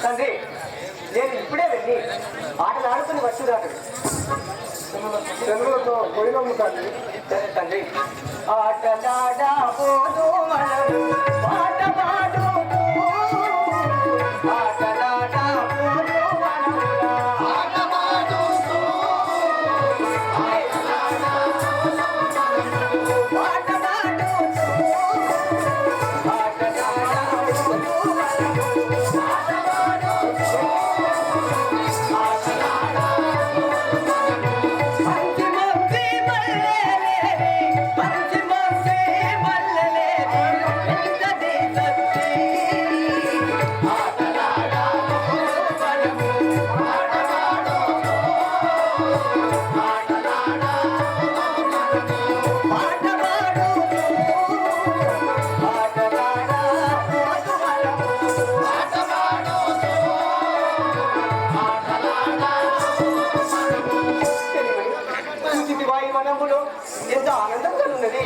తండ్రి నేను ఇప్పుడే వెళ్ళి ఆటలు ఆడుకుని వచ్చేదాడు తెలుగుతో పోయినమ్ము తండ్రి. సరే తండ్రి. ఆటలాడా పోదు మనరు పాట పాడు ఆటలాడా పోదు మనరురా ఆట పాడు పాట పాడు ఆటలాడా పోదు ఎంత ఆనందంగా ఉన్నది.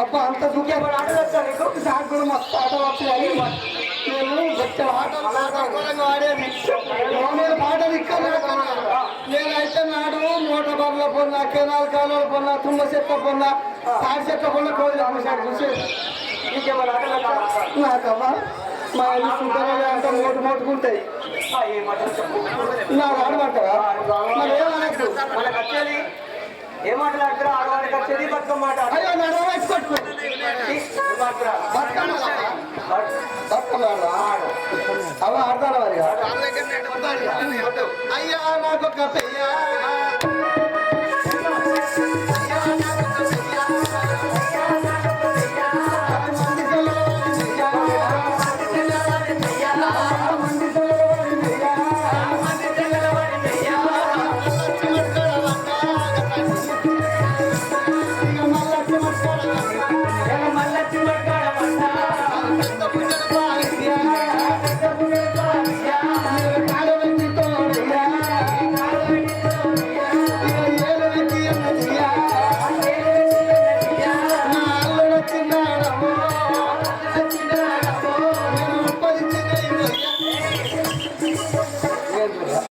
అబ్బా అంత దుఃఖం ఆటలు వచ్చా నీకు? నాకు కూడా మస్తు ఆటలు వచ్చాయి. నేను పాటలు ఇక్కడ నేనైతే నాడు మూట బర్ల పొన్నా, కెనాల్ కాలువల పొన్నా, తుమ్మ చెట్ల పొన్నా, తాడి చెట్ల పొన్నా, కోడి అమ్మసాడు చూసేది. నీకేమైనా ఆటలు నాకమ్మా మా ఇల్లు సుందరగా అంతా మోటుకుంటాయి. నాకు ఆడమంటారా? మరి ఏమనద్దు. మనకు వచ్చేది ఏ మాటలు ఆడతారా? ఆడవారికి వచ్చేది బతుకమ్మ మాట. అయ్యో నడవ పెట్టుకో అవ ఆడతాను మరి. అయ్యా నాకు ఒక పెయ్యా